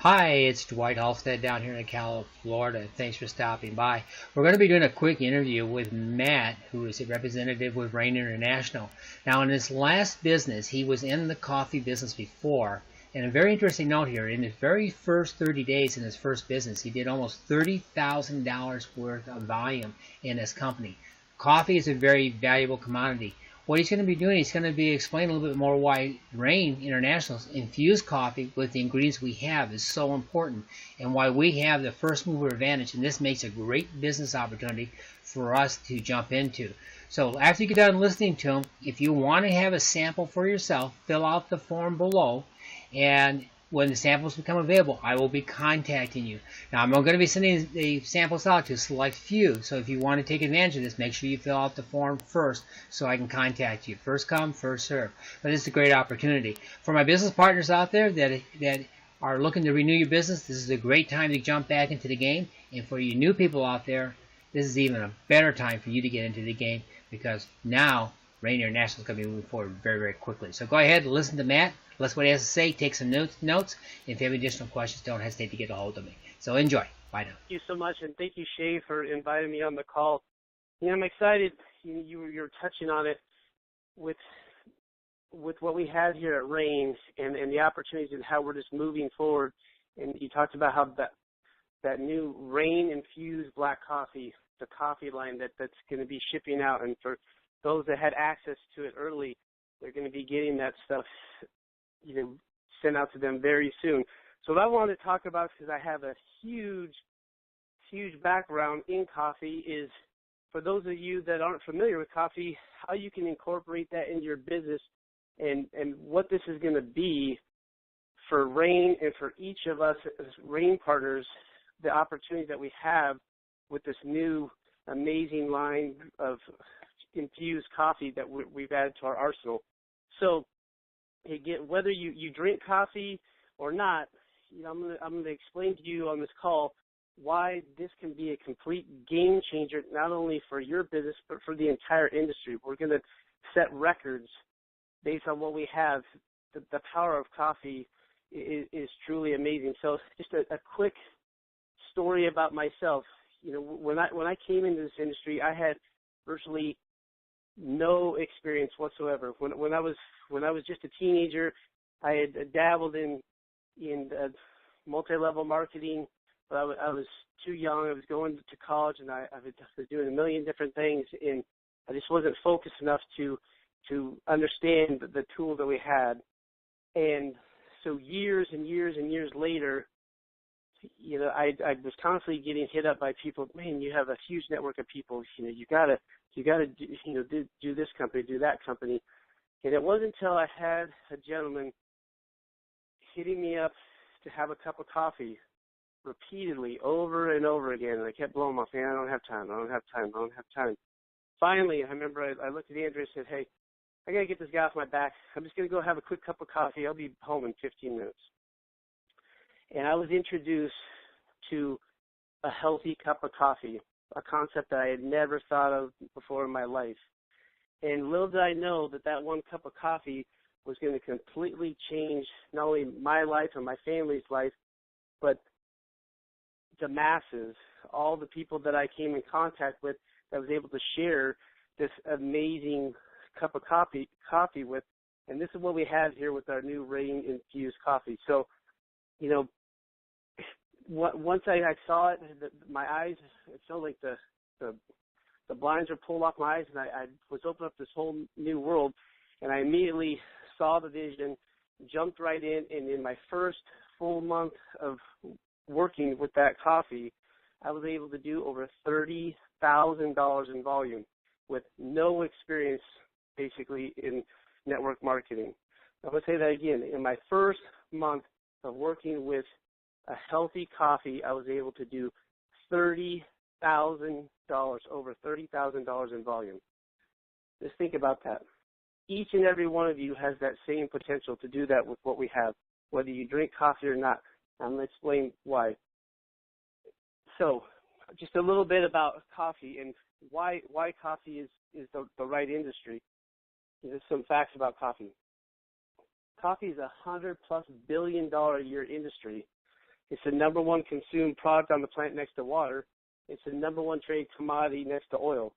Hi, it's Dwight Halstead down here in Ocala, Florida. Thanks for stopping by. We're going to be doing a quick interview with Matt, who is a representative with Rain International. Now, in his last business, he was in the coffee business before. And a very interesting note here, in his very first 30 days in his first business, he did almost $30,000 worth of volume in his company. Coffee is a very valuable commodity. What he's going to be doing, he's going to be explaining a little bit more why Rain International's infused coffee with the ingredients we have is so important and why we have the first mover advantage, and this makes a great business opportunity for us to jump into. So after you get done listening to him, if you want to have a sample for yourself, fill out the form below, and when the samples become available, I will be contacting you. Now, I'm going to be sending the samples out to a select few, so if you want to take advantage of this, make sure you fill out the form first so I can contact you. First come, first serve. But it's a great opportunity. For my business partners out there that are looking to renew your business, this is a great time to jump back into the game. And for you new people out there, this is even a better time for you to get into the game because now Rain International is going to be moving forward very, very quickly. So go ahead and listen to Matt. Listen what he has to say. Take some notes. And if you have additional questions, don't hesitate to get a hold of me. So enjoy. Bye now. Thank you so much, and thank you, Shay, for inviting me on the call. I'm excited. You're touching on it with what we have here at Rain and the opportunities and how we're just moving forward. And you talked about how that new Rain infused black coffee, the coffee line that's going to be shipping out, and for those that had access to it early, they're going to be getting that stuff sent out to them very soon. So what I wanted to talk about, because I have a huge background in coffee, is for those of you that aren't familiar with coffee, how you can incorporate that into your business and what this is going to be for Rain and for each of us as Rain partners, the opportunity that we have with this new amazing line of infused coffee that we've added to our arsenal. So again, whether you drink coffee or not, I'm going to explain to you on this call why this can be a complete game changer, not only for your business, but for the entire industry. We're going to set records based on what we have. The power of coffee is truly amazing. So just a quick story about myself. When I came into this industry, I had virtually no experience whatsoever. When I was just a teenager, I had dabbled in multi-level marketing, but I was too young. I was going to college, and I was doing a million different things, and I just wasn't focused enough to understand the tool that we had. And so years and years and years later, I was constantly getting hit up by people. Man, you have a huge network of people. You gotta do this company, do that company. And it wasn't until I had a gentleman hitting me up to have a cup of coffee repeatedly over and over again, and I kept blowing my fan. I don't have time. Finally, I remember I looked at Andrew and said, hey, I got to get this guy off my back. I'm just going to go have a quick cup of coffee. I'll be home in 15 minutes. And I was introduced to a healthy cup of coffee, a concept that I had never thought of before in my life. And little did I know that one cup of coffee was going to completely change not only my life and my family's life, but the masses, all the people that I came in contact with that was able to share this amazing cup of coffee with. And this is what we have here with our new Rain infused coffee. So, once I saw it, my eyes, it felt like the blinds were pulled off my eyes, and I was opening up this whole new world. And I immediately saw the vision, jumped right in, and in my first full month of working with that coffee, I was able to do over $30,000 in volume with no experience, basically, in network marketing. I'm going to say that again. In my first month of working with a healthy coffee, I was able to do $30,000, over $30,000 in volume. Just think about that. Each and every one of you has that same potential to do that with what we have, whether you drink coffee or not. I'm going to explain why. So, just a little bit about coffee and why coffee is the right industry. There's some facts about coffee. Coffee is a $100+ billion a year industry, the number one consumed product on the planet next to water. It's the number one trade commodity next to oil.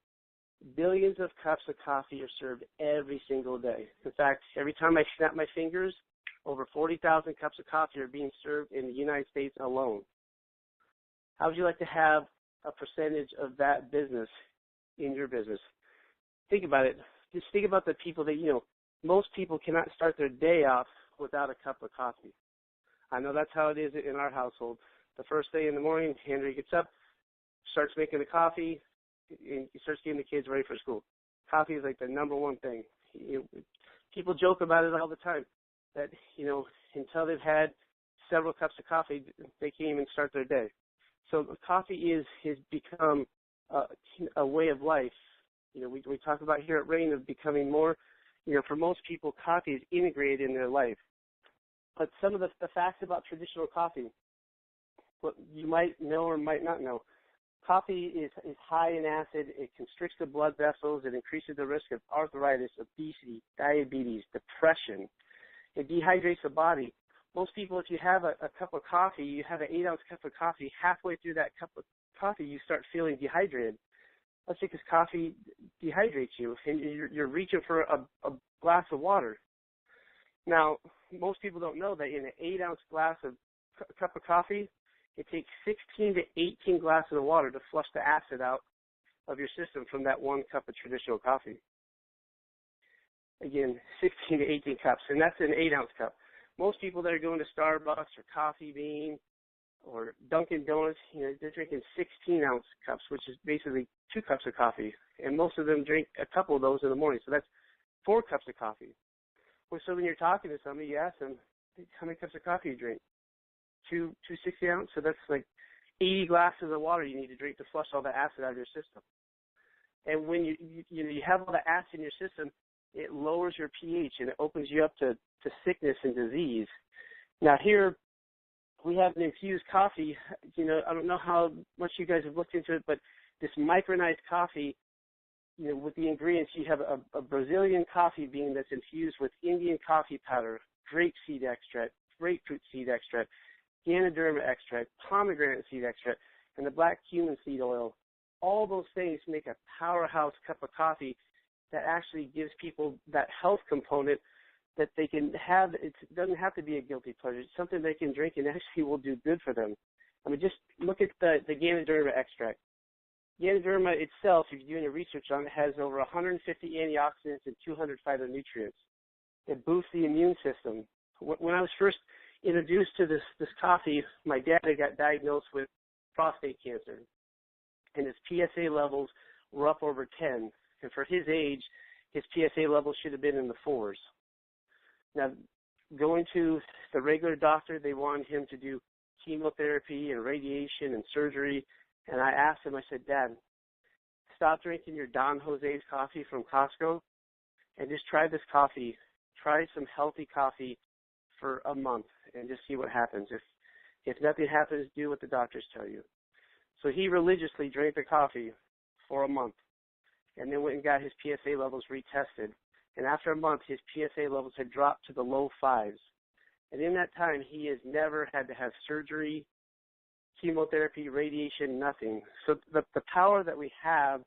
Billions of cups of coffee are served every single day. In fact, every time I snap my fingers, over 40,000 cups of coffee are being served in the United States alone. How would you like to have a percentage of that business in your business? Think about it. Just think about the people that, most people cannot start their day off without a cup of coffee. I know that's how it is in our household. The first day in the morning, Henry gets up, starts making the coffee, and he starts getting the kids ready for school. Coffee is like the number one thing. People joke about it all the time that, until they've had several cups of coffee, they can't even start their day. So coffee has become a way of life. We talk about here at Rain of becoming more, for most people, coffee is integrated in their life. But some of the facts about traditional coffee, what you might know or might not know, coffee is high in acid. It constricts the blood vessels. It increases the risk of arthritis, obesity, diabetes, depression. It dehydrates the body. Most people, if you have a cup of coffee, you have an 8-ounce cup of coffee, halfway through that cup of coffee, you start feeling dehydrated. That's because coffee dehydrates you, and you're reaching for a glass of water. Now, most people don't know that in an 8-ounce cup of coffee, it takes 16 to 18 glasses of water to flush the acid out of your system from that one cup of traditional coffee. Again, 16 to 18 cups, and that's an 8-ounce cup. Most people that are going to Starbucks or Coffee Bean or Dunkin' Donuts, they're drinking 16-ounce cups, which is basically 2 cups of coffee, and most of them drink a couple of those in the morning, so that's 4 cups of coffee. Well, so when you're talking to somebody, you ask them, how many cups of coffee you drink? 2 60-ounce, so that's like 80 glasses of water you need to drink to flush all the acid out of your system. And when you have all the acid in your system, it lowers your pH and it opens you up to sickness and disease. Now here, we have an infused coffee. I don't know how much you guys have looked into it, but this micronized coffee, with the ingredients, you have a Brazilian coffee bean that's infused with Indian coffee powder, grape seed extract, grapefruit seed extract, Ganoderma extract, pomegranate seed extract, and the black cumin seed oil. All those things make a powerhouse cup of coffee that actually gives people that health component that they can have. It doesn't have to be a guilty pleasure. It's something they can drink and actually will do good for them. I mean, just look at the Ganoderma extract. Ganoderma itself, if you're doing research on it, has over 150 antioxidants and 200 phytonutrients. It boosts the immune system. When I was first introduced to this coffee, my dad had got diagnosed with prostate cancer, and his PSA levels were up over 10. And for his age, his PSA levels should have been in the 4s. Now, going to the regular doctor, they wanted him to do chemotherapy and radiation and surgery. And I asked him, I said, Dad, stop drinking your Don Jose's coffee from Costco and just try this coffee. Try some healthy coffee for a month and just see what happens. If nothing happens, do what the doctors tell you. So he religiously drank the coffee for a month and then went and got his PSA levels retested. And after a month, his PSA levels had dropped to the low 5s. And in that time, he has never had to have surgery, chemotherapy, radiation, nothing. So the power that we have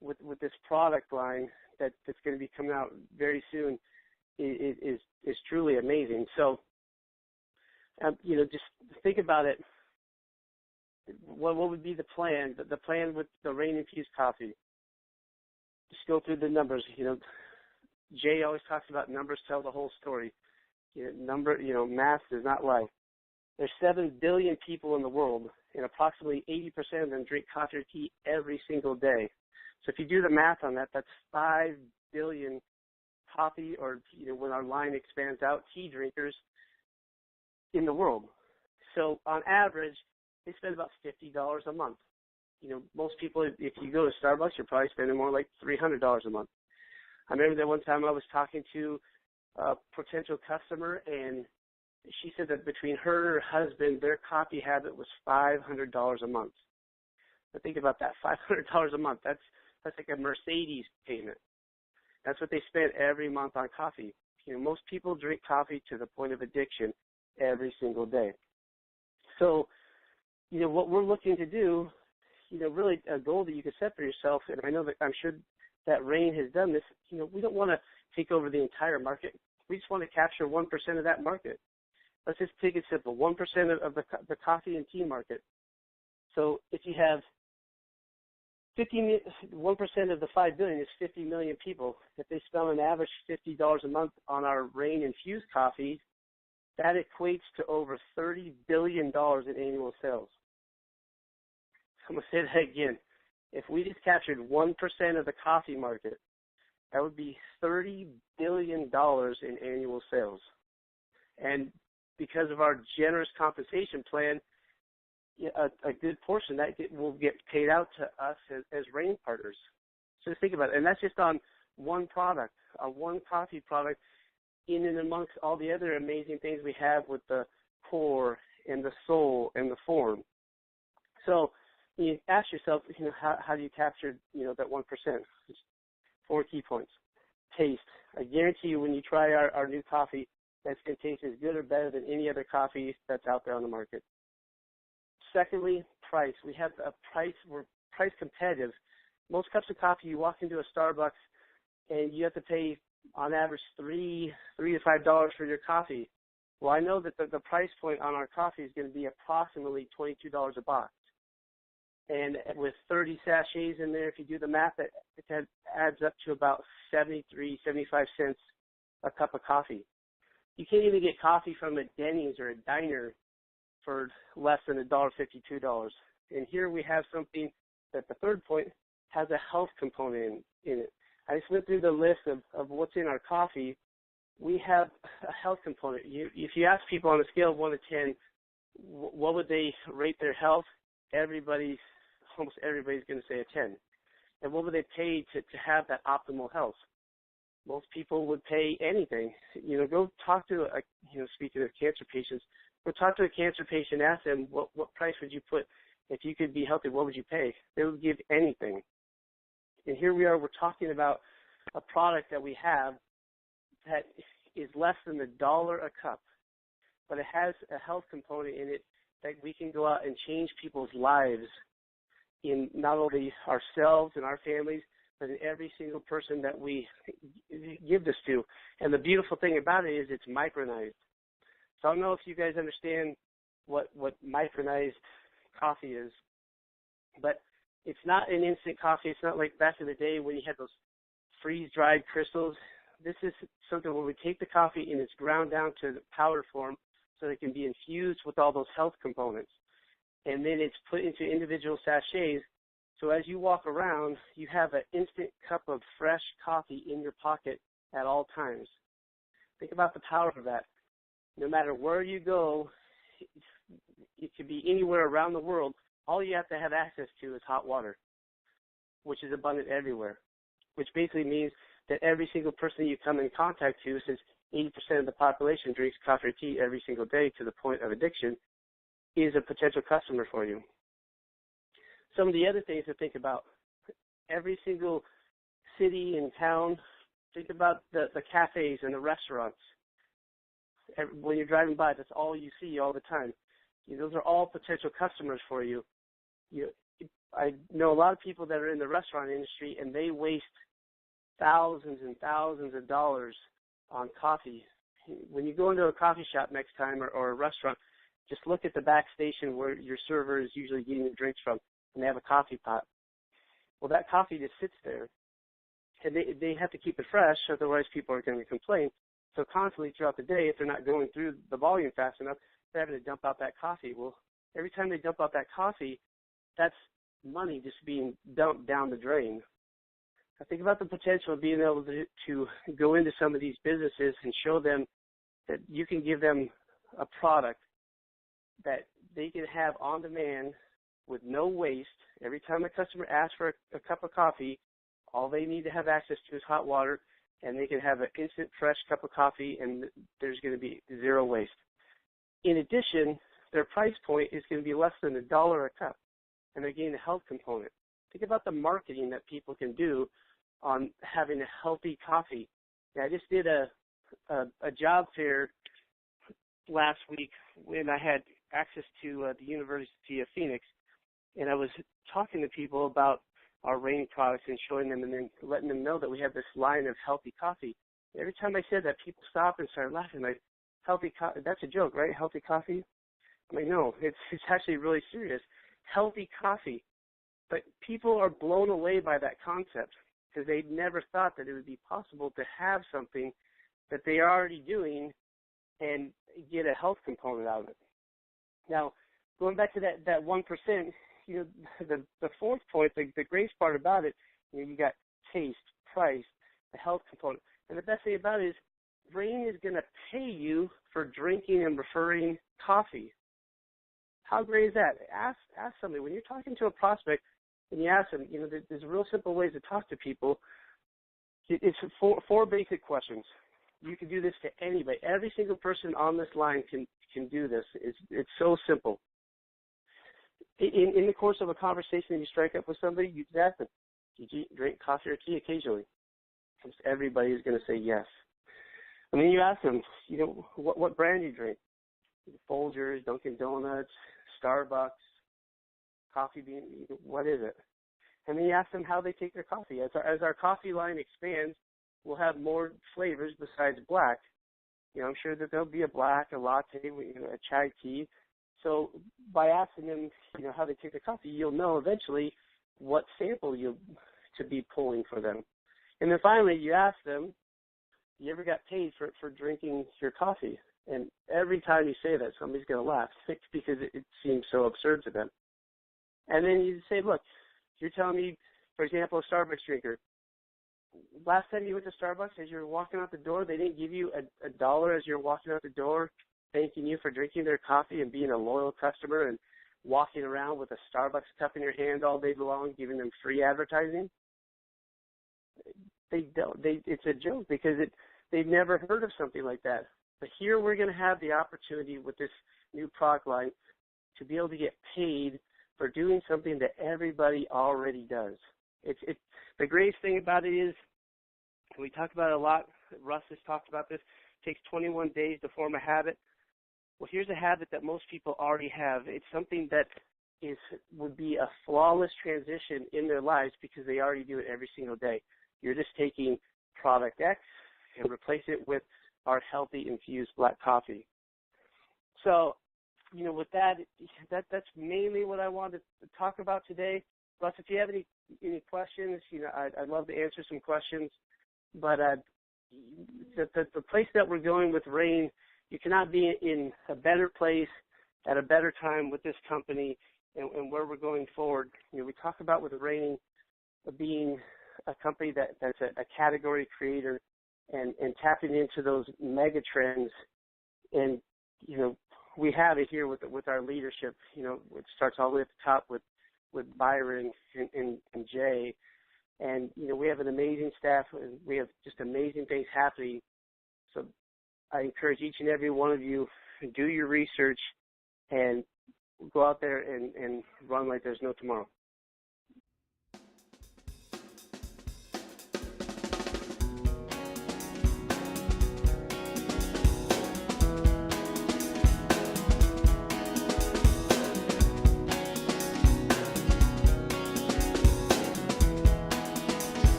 with this product line that's going to be coming out very soon is truly amazing. So, just think about it. What would be the plan? The plan with the Rain Infused Coffee. Just go through the numbers. Jay always talks about numbers tell the whole story. Math does not lie. There's 7 billion people in the world, and approximately 80% of them drink coffee or tea every single day. So if you do the math on that, that's 5 billion coffee or, when our line expands out, tea drinkers in the world. So on average, they spend about $50 a month. Most people, if you go to Starbucks, you're probably spending more like $300 a month. I remember that one time I was talking to a potential customer, and she said that between her and her husband, their coffee habit was $500 a month. But think about that, $500 a month. That's like a Mercedes payment. That's what they spend every month on coffee. Most people drink coffee to the point of addiction every single day. So, what we're looking to do, really a goal that you can set for yourself, and I know that I'm sure that Reign has done this, we don't want to take over the entire market. We just want to capture 1% of that market. Let's just take it simple, 1% of the coffee and tea market. So if you have 1% of the 5 billion is 50 million people. If they spend an average $50 a month on our Reign infused coffee, that equates to over $30 billion in annual sales. I'm going to say that again. If we just captured 1% of the coffee market, that would be $30 billion in annual sales. And because of our generous compensation plan, a good portion that will get paid out to us as Reign partners. So just think about it. And that's just on one product, one coffee product, in and amongst all the other amazing things we have with the core and the soul and the form. So you ask yourself, how do you capture, that 1%? Just 4 key points. Taste. I guarantee you when you try our new coffee, that's going to taste as good or better than any other coffee that's out there on the market. Secondly, price. We have a price, we're price competitive. Most cups of coffee, you walk into a Starbucks and you have to pay on average $3 to $5 for your coffee. Well, I know that the price point on our coffee is going to be approximately $22 a box. And with 30 sachets in there, if you do the math, it adds up to about 75 cents a cup of coffee. You can't even get coffee from a Denny's or a diner for less than $1.52. And here we have something that the third point has a health component in it. I just went through the list of what's in our coffee. We have a health component. If you ask people on a scale of 1 to 10, what would they rate their health? Almost everybody's going to say a 10. And what would they pay to have that optimal health? Most people would pay anything. Go talk to speaking of cancer patients, go talk to a cancer patient, ask them what price would you put if you could be healthy, what would you pay? They would give anything. And here we are, we're talking about a product that we have that is less than $1 a cup, but it has a health component in it that we can go out and change people's lives in not only ourselves and our families, but in every single person that we give this to. And the beautiful thing about it is it's micronized. So I don't know if you guys understand what micronized coffee is, but it's not an instant coffee. It's not like back in the day when you had those freeze-dried crystals. This is something where we take the coffee and it's ground down to the powder form so it can be infused with all those health components. And then it's put into individual sachets. So as you walk around, you have an instant cup of fresh coffee in your pocket at all times. Think about the power of that. No matter where you go, it could be anywhere around the world, all you have to have access to is hot water, which is abundant everywhere, which basically means that every single person you come in contact to, since 80% of the population drinks coffee or tea every single day to the point of addiction, is a potential customer for you. Some of the other things to think about, every single city and town, think about the cafes and the restaurants. When you're driving by, that's all you see all the time. Those are all potential customers for you. I know a lot of people that are in the restaurant industry, and they waste thousands and thousands of dollars on coffee. When you go into a coffee shop next time or a restaurant, just look at the back station where your server is usually getting the drinks from, and they have a coffee pot. Well, that coffee just sits there, and they have to keep it fresh, otherwise people are going to complain. So constantly throughout the day, if they're not going through the volume fast enough, they're having to dump out that coffee. Well, every time they dump out that coffee, that's money just being dumped down the drain. I think about the potential of being able to go into some of these businesses and show them that you can give them a product that they can have on demand with no waste. Every time a customer asks for a cup of coffee, all they need to have access to is hot water, and they can have an instant fresh cup of coffee, and there's going to be zero waste. In addition, their price point is going to be less than $1 a cup, and they're getting a health component. Think about the marketing that people can do on having a healthy coffee. I just did a job fair last week when I had access to the University of Phoenix, and I was talking to people about our Rain products and showing them and then letting them know that we have this line of healthy coffee. And every time I said that, people stopped and started laughing. Like, healthy coffee, that's a joke, right? Healthy coffee? I'm like, no, it's actually really serious. Healthy coffee. But people are blown away by that concept because they never thought that it would be possible to have something that they are already doing and get a health component out of it. Now, going back to that 1%, the fourth point, the greatest part about it, you got taste, price, the health component. And the best thing about it is Rain is going to pay you for drinking and referring coffee. How great is that? Ask somebody. When you're talking to a prospect and you ask them, there's real simple ways to talk to people. It's four basic questions. You can do this to anybody. Every single person on this line can do this. It's so simple. In the course of a conversation, you strike up with somebody, you can ask them, "Did you drink coffee or tea occasionally?" Because everybody is going to say yes. And then you ask them, what brand you drink? Folgers, Dunkin' Donuts, Starbucks, Coffee Bean, what is it? And then you ask them how they take their coffee. As our coffee line expands, we'll have more flavors besides black. I'm sure that there'll be a black, a latte, a chai tea. So by asking them, how they take their coffee, you'll know eventually what sample to be pulling for them. And then finally, you ask them, you ever got paid for drinking your coffee? And every time you say that, somebody's going to laugh because it seems so absurd to them. And then you say, look, you're telling me, for example, a Starbucks drinker, last time you went to Starbucks, as you were walking out the door, they didn't give you a dollar as you're walking out the door, thanking you for drinking their coffee and being a loyal customer and walking around with a Starbucks cup in your hand all day long, giving them free advertising? They don't. It's a joke because they've never heard of something like that. But here we're going to have the opportunity with this new product line to be able to get paid for doing something that everybody already does. It's the greatest thing about it is, we talk about it a lot, Russ has talked about this, it takes 21 days to form a habit. Well, here's a habit that most people already have. It's something that would be a flawless transition in their lives because they already do it every single day. You're just taking product X and replace it with our healthy infused black coffee. So, with that's mainly what I wanted to talk about today. Russ, if you have any questions, I'd love to answer some questions. But the place that we're going with Rain, you cannot be in a better place at a better time with this company and where we're going forward. We talk about with Rain being a company that's a category creator and tapping into those mega trends. And, we have it here with our leadership. It starts all the way at the top with Byron and Jay. And, we have an amazing staff, and we have just amazing things happening. So I encourage each and every one of you to do your research and go out there and run like there's no tomorrow.